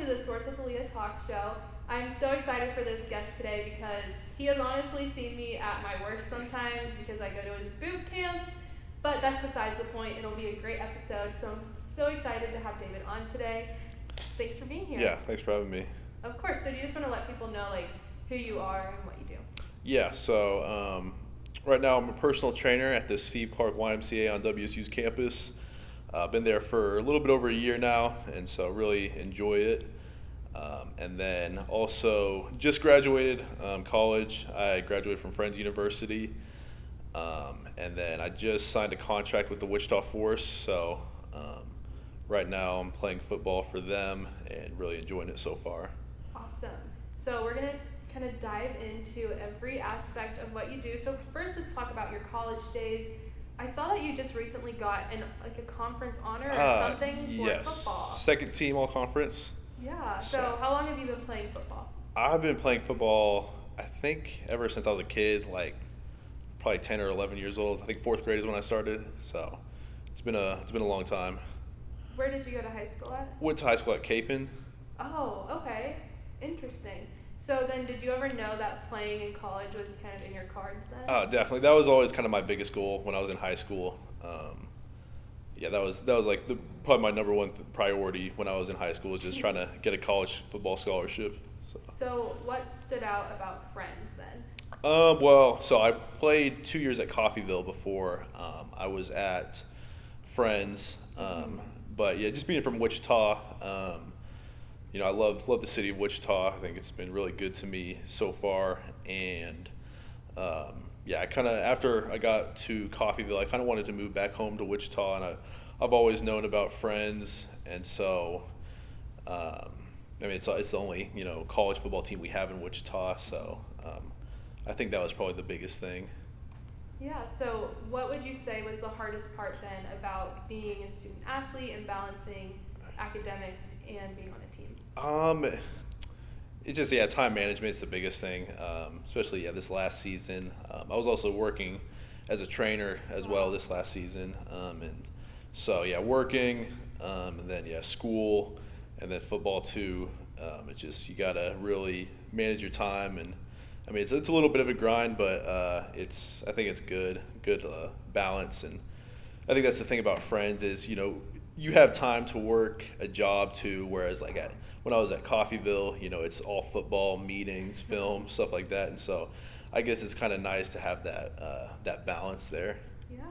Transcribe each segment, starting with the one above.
to the Sports with Aliyah Talk Show. I'm so excited for this guest today because he has honestly seen me at my worst sometimes because I go to his boot camps, but that's besides the point. It'll be a great episode, so I'm so excited to have David on today. Thanks for being here. Yeah, thanks for having me. Of course. So do you just want to let people know who you are and what you do? Yeah, so right now I'm a personal trainer at the Steve Clark YMCA on WSU's campus. I've been there for a little bit over a year now, and so really enjoy it. And then also just graduated college. I graduated from Friends University. And then I just signed a contract with the Wichita Force. So right now I'm playing football for them and really enjoying it so far. Awesome. So we're going to kind of dive into every aspect of what you do. So first, let's talk about your college days. I saw that you just recently got a conference honor or something for football. Second team all conference. Yeah. So how long have you been playing football? I've been playing football, I think, ever since I was a kid, probably 10 or 11 years old. I think fourth grade is when I started. So it's been a long time. Where did you go to high school at? Went to high school at Capon. Oh, okay. Interesting. So then did you ever know that playing in college was kind of in your cards then? Definitely. That was always kind of my biggest goal when I was in high school. That was probably my number one priority when I was in high school, was just trying to get a college football scholarship. So what stood out about Friends then? So I played 2 years at Coffeyville before I was at Friends. But yeah, just being from Wichita, I love the city of Wichita. I think it's been really good to me so far. And I kind of, after I got to Coffeyville, I kind of wanted to move back home to Wichita, and I've always known about Friends, and so it's the only college football team we have in Wichita. So I think that was probably the biggest thing. Yeah, so what would you say was the hardest part then about being a student athlete and balancing academics and being on a team? It's just, time management is the biggest thing, especially, this last season. I was also working as a trainer as well this last season. And so, working, and then, school, and then football too. It's just, you got to really manage your time, and it's a little bit of a grind, but I think it's good balance. And I think that's the thing about Friends is, you have time to work a job too, whereas when I was at Coffeyville, it's all football, meetings, film, stuff like that. And so I guess it's kind of nice to have that balance there. Yeah,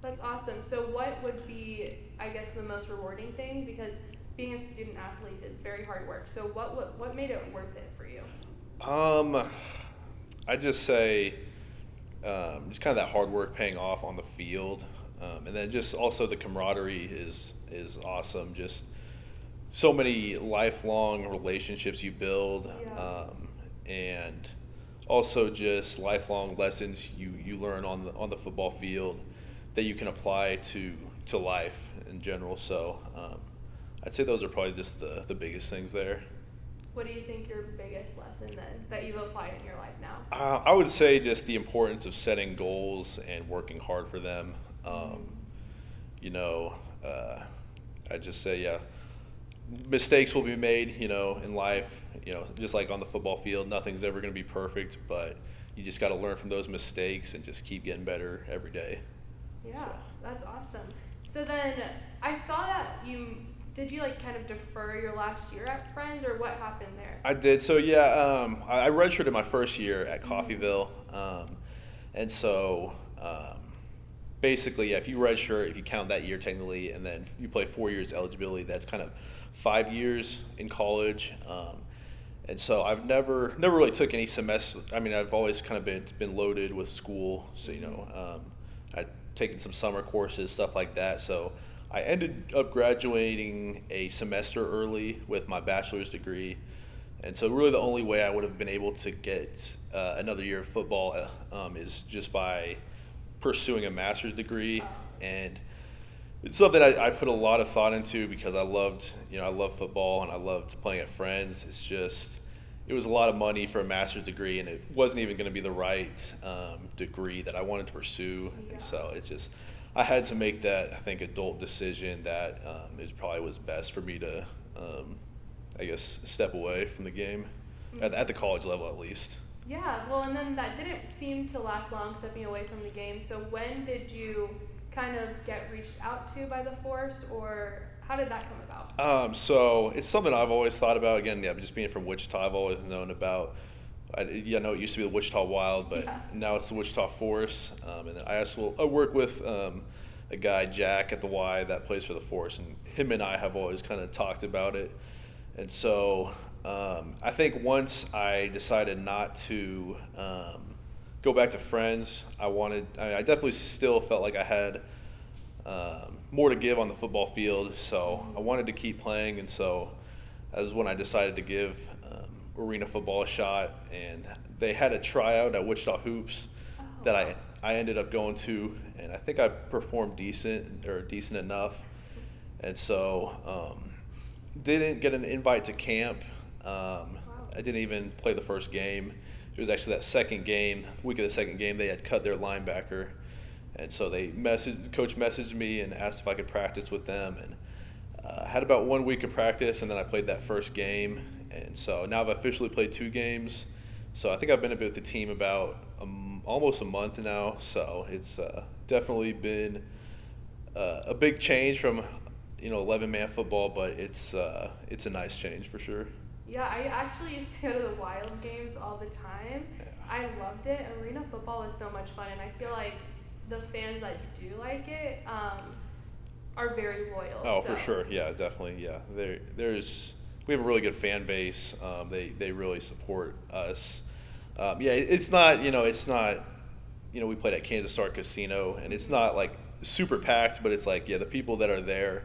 that's awesome. So what would be, I guess, the most rewarding thing? Because being a student athlete is very hard work. So what made it worth it for you? I'd just say just kind of that hard work paying off on the field. And then just also the camaraderie is awesome. Just so many lifelong relationships you build, and also just lifelong lessons you learn on the football field that you can apply to life in general. So I'd say those are probably just the biggest things there. What do you think your biggest lesson then that you've applied in your life now? I would say just the importance of setting goals and working hard for them. I'd just say, mistakes will be made, in life, just like on the football field. Nothing's ever going to be perfect, but you just got to learn from those mistakes and just keep getting better every day. Yeah, That's awesome. So then I saw that did you kind of defer your last year at Friends, or what happened there? I did. So I redshirted my first year at Coffeyville, and so basically, if you redshirt, if you count that year technically, and then you play 4 years eligibility, that's kind of 5 years in college. And so I've never really took any semester. I've always kind of been loaded with school. So I'd taken some summer courses, stuff like that. So I ended up graduating a semester early with my bachelor's degree. And so really the only way I would have been able to get another year of football is just by pursuing a master's degree. And it's something I put a lot of thought into because I loved football and I loved playing at Friends. It's just, it was a lot of money for a master's degree, and it wasn't even going to be the right degree that I wanted to pursue. Yeah. And so I had to make that, I think, adult decision that it probably was best for me to I guess, step away from the game, at the college level at least. Yeah, well, and then that didn't seem to last long, stepping away from the game. So when did you kind of get reached out to by the Force, or how did that come about? So it's something I've always thought about. Again, yeah, just being from Wichita, I've always known about. I know it used to be the Wichita Wild, but now it's the Wichita Force. And then I work with a guy, Jack, at the Y that plays for the Force, and him and I have always kind of talked about it. And so I think once I decided not to go back to Friends, I definitely still felt like I had more to give on the football field, so I wanted to keep playing, and so that was when I decided to give arena football a shot, and they had a tryout at Wichita Hoops that I ended up going to, and I think I performed decent enough, and so didn't get an invite to camp. I didn't even play the first game. It was actually that second game, the week of the second game, they had cut their linebacker. And so coach messaged me and asked if I could practice with them, and had about 1 week of practice, and then I played that first game. And so now I've officially played 2 games. So I think I've been with the team about almost a month now. So it's definitely been a big change from 11-man football, but it's a nice change for sure. Yeah, I actually used to go to the Wild games all the time. Yeah. I loved it. Arena football is so much fun, and I feel like the fans that do like it are very loyal. Oh, so. For sure. Yeah, definitely. Yeah, we have a really good fan base. They really support us. It's not we played at Kansas Star Casino, and it's not like super packed, but it's like the people that are there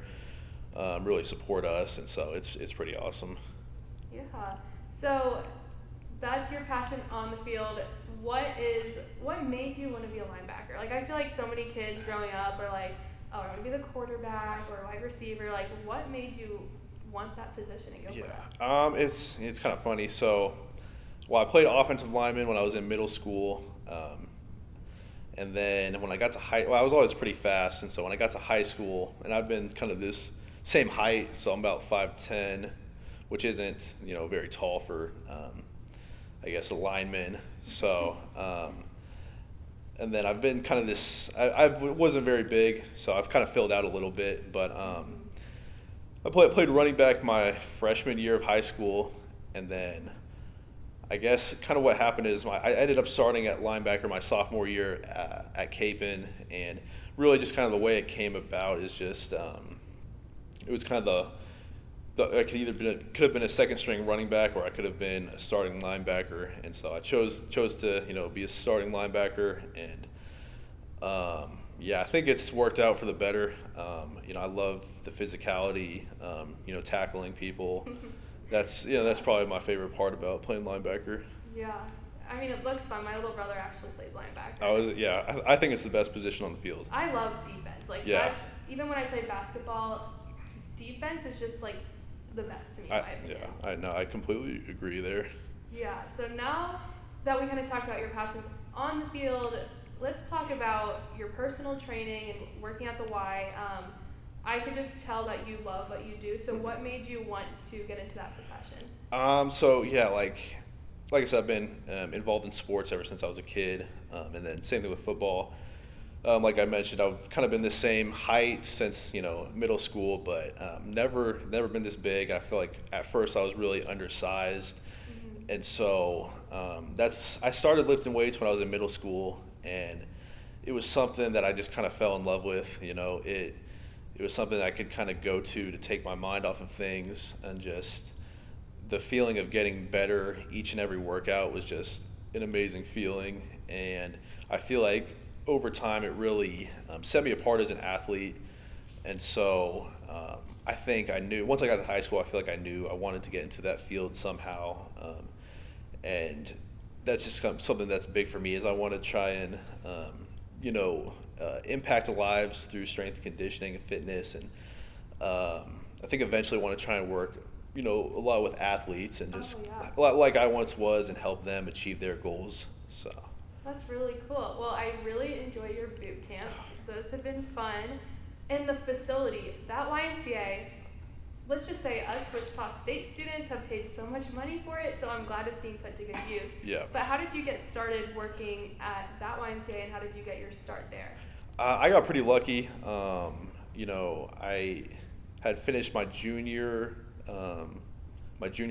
really support us, and so it's pretty awesome. Yeah. So that's your passion on the field. What made you want to be a linebacker? Like, I feel like so many kids growing up are like, oh, I want to be the quarterback or wide receiver. Like, what made you want that position and go for that? It's kind of funny. So, I played offensive lineman when I was in middle school. And then when I got to I was always pretty fast. And so when I got to high school, and I've been kind of this same height, so I'm about 5'10", which isn't, very tall for, I guess, a lineman. So, and then I've been kind of this, I wasn't very big, so I've kind of filled out a little bit, but I played running back my freshman year of high school, and then I guess kind of what happened is I ended up starting at linebacker my sophomore year at Capon, and really just kind of the way it came about is just, it was kind of I could have been a second string running back, or I could have been a starting linebacker, and so I chose to be a starting linebacker, and I think it's worked out for the better. I love the physicality, tackling people. That's probably my favorite part about playing linebacker. Yeah, I mean, it looks fun. My little brother actually plays linebacker. I think it's the best position on the field. I love defense. That's even when I played basketball, defense is just like the best to me, in my opinion. Yeah, I know. I completely agree there. Yeah, so now that we kind of talked about your passions on the field, let's talk about your personal training and working at the Y. I could just tell that you love what you do. So what made you want to get into that profession? Like I said, I've been involved in sports ever since I was a kid, and then same thing with football. Like I mentioned, I've kind of been the same height since middle school, but never been this big. I feel like at first I was really undersized, and so I started lifting weights when I was in middle school, and it was something that I just kind of fell in love with. It was something that I could kind of go to take my mind off of things, and just the feeling of getting better each and every workout was just an amazing feeling, and I feel like over time it really set me apart as an athlete. And so I think I knew, once I got to high school, I feel like I knew I wanted to get into that field somehow, and that's just something that's big for me, is I want to try and impact lives through strength and conditioning and fitness, and I think eventually I want to try and work a lot with athletes, and just like I once was, and help them achieve their goals. So that's really cool. Well, I really enjoy your boot camps. Those have been fun. And the facility, that YMCA, let's just say us Wichita State students have paid so much money for it, so I'm glad it's being put to good use. Yeah. But how did you get started working at that YMCA, and how did you get your start there? I got pretty lucky. I had finished my junior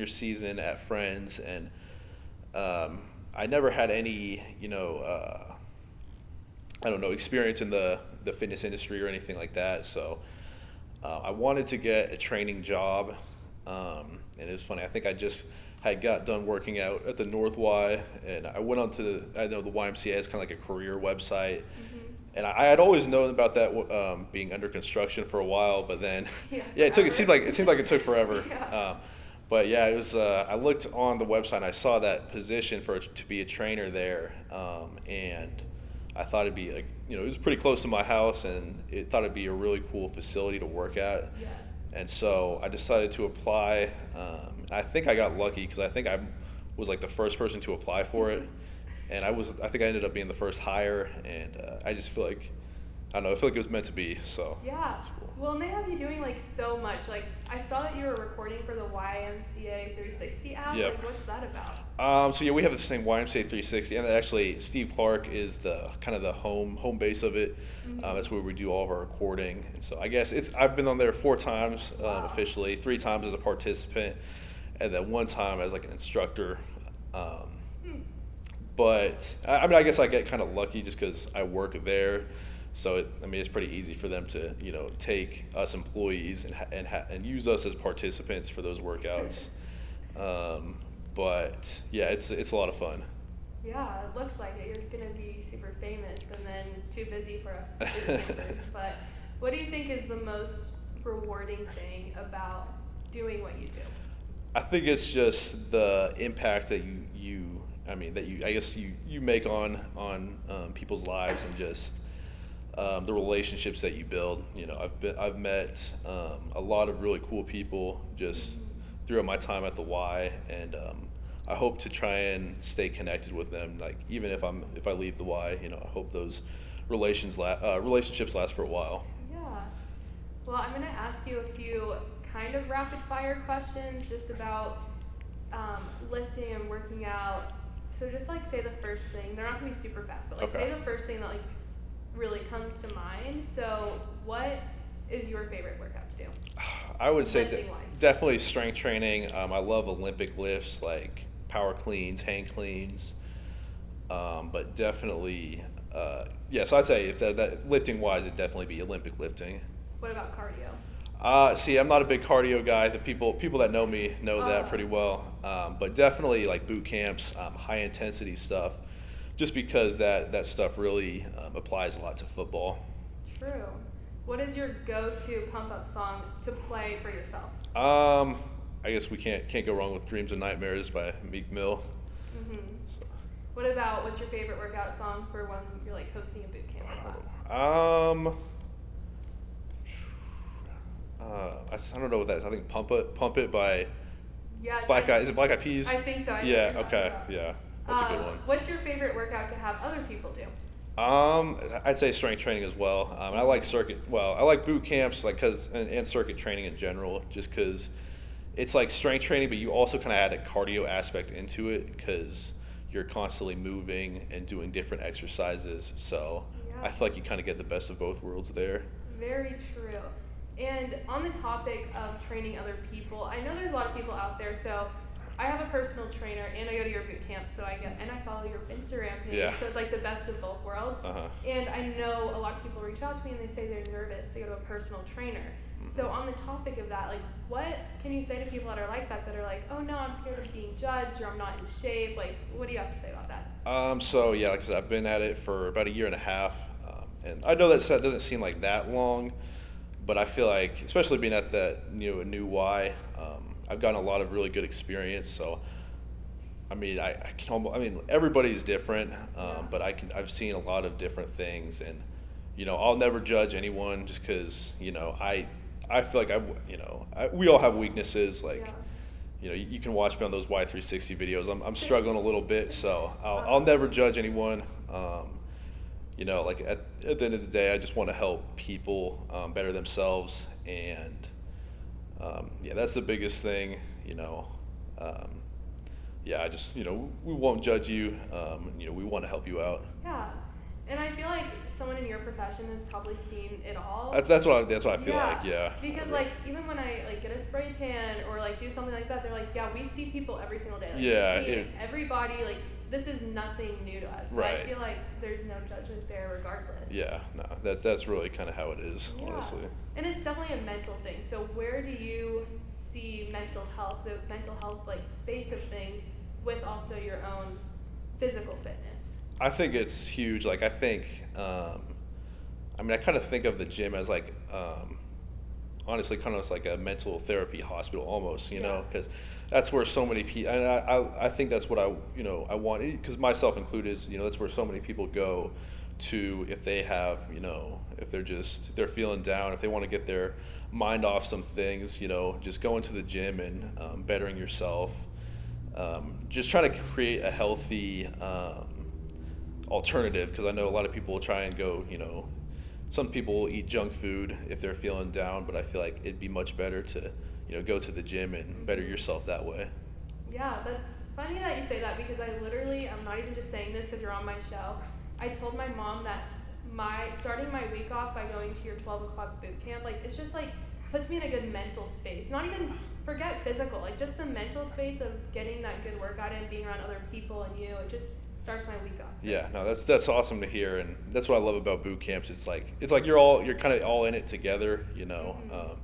season at Friends, and I never had any, experience in the fitness industry or anything like that. So I wanted to get a training job, and it was funny. I think I just had got done working out at the North Y, and I went on to the YMCA is kind of like a career website. Mm-hmm. And I had always known about that being under construction for a while, but then it seemed like it took forever. Yeah. But yeah, it was. I looked on the website and I saw that position to be a trainer there, and I thought it'd be like, it was pretty close to my house, and it thought it'd be a really cool facility to work at. Yes. And so I decided to apply. I think I got lucky because I think I was like the first person to apply for it. And I think I ended up being the first hire, and I just feel like, I don't know, I feel like it was meant to be, so. Yeah. Cool. Well, and they have you doing like so much. Like, I saw that you were recording for the YMCA 360 app. Yep. Like, what's that about? We have the same YMCA 360, and actually Steve Clark is the kind of the home base of it. Mm-hmm. That's where we do all of our recording. And so I guess I've been on there 4 times officially, 3 times as a participant, and then 1 time as like an instructor. But I guess I get kind of lucky just because I work there, so it's pretty easy for them to take us employees and use us as participants for those workouts. But yeah, it's a lot of fun. Yeah, it looks like it. You're gonna be super famous, and then too busy for us members. But what do you think is the most rewarding thing about doing what you do? I think it's just the impact that you make on people's lives, and just the relationships that you build. I've met a lot of really cool people just throughout my time at the Y, and I hope to try and stay connected with them. Like, even if I leave the Y, I hope those relationships last for a while. Yeah. Well, I'm gonna ask you a few kind of rapid fire questions just about lifting and working out. So just like say the first thing. They're not gonna be super fast, but Okay. say the first thing that like really comes to mind. So what is your favorite workout to do? I would say Lifting-wise. definitely strength training. I love Olympic lifts like power cleans, hang cleans, but definitely, so I'd say if that lifting wise, it'd definitely be Olympic lifting. What about cardio? I'm not a big cardio guy. The people that know me know that pretty well. But definitely like boot camps, high intensity stuff, just because that stuff really applies a lot to football. True. What is your go-to pump-up song to play for yourself? I guess we can't go wrong with "Dreams and Nightmares" by Meek Mill. Mm-hmm. What's your favorite workout song for when you're like hosting a boot camp class? I don't know what that is. I think "Pump It" by Yes. Black Eyed. Is it Black Eyed Peas? I think so. Yeah. Okay. Yeah. That's a good one. What's your favorite workout to have other people do? I'd say strength training as well. I like I like boot camps, like and circuit training in general, just because it's like strength training, but you also kind of add a cardio aspect into it because you're constantly moving and doing different exercises. So Yeah. I feel like you kind of get the best of both worlds there. Very true. And on the topic of training other people, I know there's a lot of people out there. So I have a personal trainer, and I go to your boot camp, so I follow your Instagram page. Yeah. So it's like the best of both worlds. Uh-huh. And I know a lot of people reach out to me and they say they're nervous to go to a personal trainer. So on the topic of that, like, what can you say to people that are like that are like, oh no, I'm scared of being judged, or I'm not in shape? Like, what do you have to say about that? Like I said, I've been at it for about 1.5 years, and I know that doesn't seem like that long, but I feel like, especially being at that a new Y, I've gotten a lot of really good experience. So, everybody's different, but I've seen a lot of different things, and I'll never judge anyone just because I feel like we all have weaknesses. Like, you can watch me on those Y360 videos. I'm struggling a little bit, so I'll never judge anyone. Like at the end of the day, I just want to help people better themselves, and Yeah, that's the biggest thing, yeah, I just, we won't judge you. We want to help you out. Yeah. And I feel like someone in your profession has probably seen it all. That's what I feel like, yeah. Because even when I get a spray tan or do something like that, they're like, yeah, we see people every single day. Yeah. We see everybody, this is nothing new to us. So right. I feel like there's no judgment there regardless. Yeah, no, that's really kind of how it is, honestly. And it's definitely a mental thing. So where do you see the mental health space of things with also your own physical fitness? I think it's huge. I think, I kind of think of the gym as honestly, kind of like a mental therapy hospital almost, because that's where so many people, and I think that's what I want, because myself included, is, that's where so many people go to if they have, if they're feeling down, if they want to get their mind off some things, just going to the gym and bettering yourself, just trying to create a healthy alternative, because I know a lot of people will try and go, some people will eat junk food if they're feeling down, but I feel like it'd be much better to, go to the gym and better yourself that way. Yeah, that's funny that you say that, because I'm not even just saying this because you're on my show. I told my mom that starting my week off by going to your 12 o'clock boot camp, it's just puts me in a good mental space. Not even forget physical, just the mental space of getting that good workout in, being around other people and it just starts my week off. Yeah, no, that's awesome to hear, and that's what I love about boot camps. It's like you're kind of all in it together, Mm-hmm.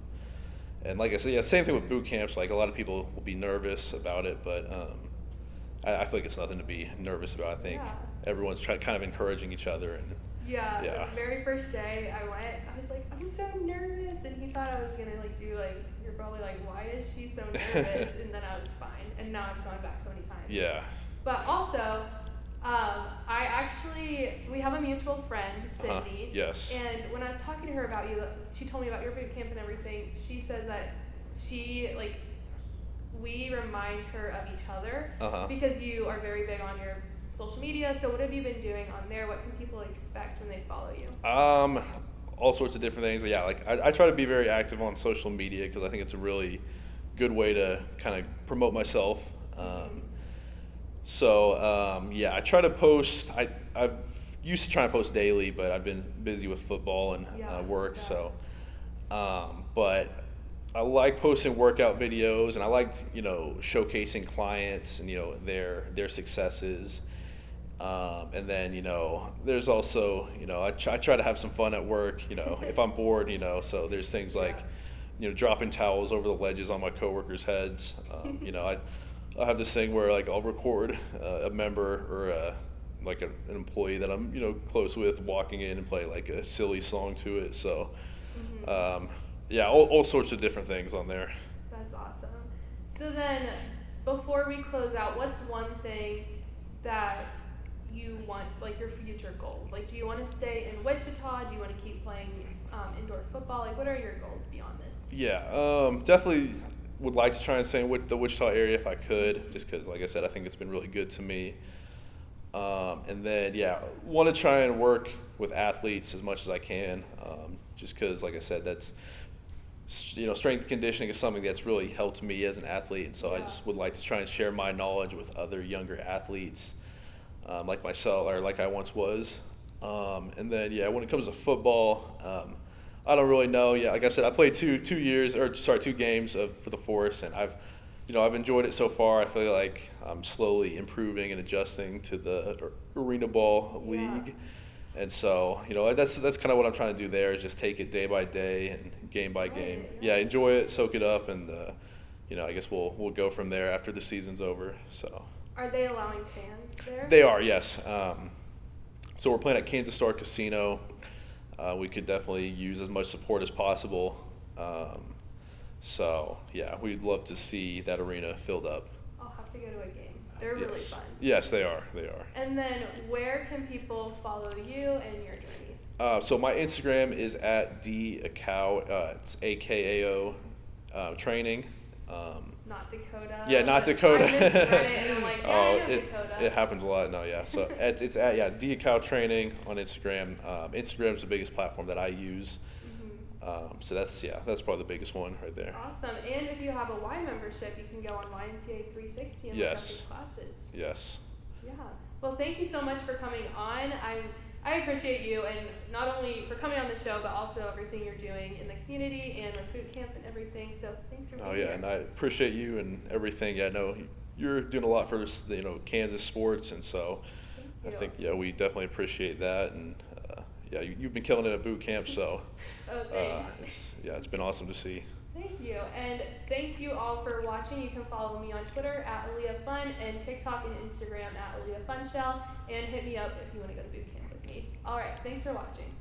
And like I said, yeah, same thing with boot camps. A lot of people will be nervous about it, but I feel like it's nothing to be nervous about. I think everyone's kind of encouraging each other, and yeah. The very first day I went, I was like, I'm so nervous, and he thought I was gonna do you're probably why is she so nervous? And then I was fine, and now I've gone back so many times. Yeah. But also, we have a mutual friend, Sydney. Yes. And when I was talking to her about you, she told me about your boot camp and everything. She says that we remind her of each other because you are very big on your social media. So what have you been doing on there? What can people expect when they follow you? All sorts of different things. Yeah, I try to be very active on social media because I think it's a really good way to kind of promote myself. I try to post. I've used to try and post daily, but I've been busy with football and work. Yeah. So, but I like posting workout videos, and I like showcasing clients and their successes. And then there's also I try to have some fun at work. If I'm bored, so there's things like dropping towels over the ledges on my coworkers' heads. I have this thing where I'll record a member or an employee that I'm close with walking in and play a silly song to it. So all sorts of different things on there. That's awesome. So then, before we close out, what's one thing that you want, your future goals? Do you want to stay in Wichita? Do you want to keep playing indoor football? What are your goals beyond this? Yeah, definitely would like to try and stay in the Wichita area if I could, just because, like I said, I think it's been really good to me. And then, want to try and work with athletes as much as I can, just because, like I said, that's, strength and conditioning is something that's really helped me as an athlete, and so I just would like to try and share my knowledge with other younger athletes, like myself, or like I once was. And then, when it comes to football, I don't really know. Yeah, like I said, I played two games for the Force, and I've enjoyed it so far. I feel like I'm slowly improving and adjusting to the arena ball league, and so that's kind of what I'm trying to do there, is just take it day by day and game by game. Yeah, enjoy it, soak it up, and I guess we'll go from there after the season's over. So. Are they allowing fans there? They are, yes. So we're playing at Kansas Star Casino. We could definitely use as much support as possible. We'd love to see that arena filled up. I'll have to go to a game. They're really fun. Yes, they are. And then where can people follow you and your journey? So my Instagram is at Akao. It's AKAO training. Not Dakota. Yeah, not Dakota. I misread it and I'm like, Dakota. It happens a lot. No, yeah. So it's at Akao training on Instagram. Instagram's the biggest platform that I use. So that's probably the biggest one right there. Awesome. And if you have a Y membership, you can go on YMCA 360 and look up these classes. Yes. Yeah. Well, thank you so much for coming on. I appreciate you, and not only for coming on the show, but also everything you're doing in the community and with boot camp and everything. So thanks for being here. And I appreciate you and everything. Yeah, I know you're doing a lot for Kansas sports, and so I think we definitely appreciate that. And you've been killing it at boot camp, so thanks. It's been awesome to see. Thank you, and thank you all for watching. You can follow me on Twitter at Aliyah Fun and TikTok and Instagram at Aliyah Funshell, and hit me up if you want to go to boot camp with me. All right, thanks for watching.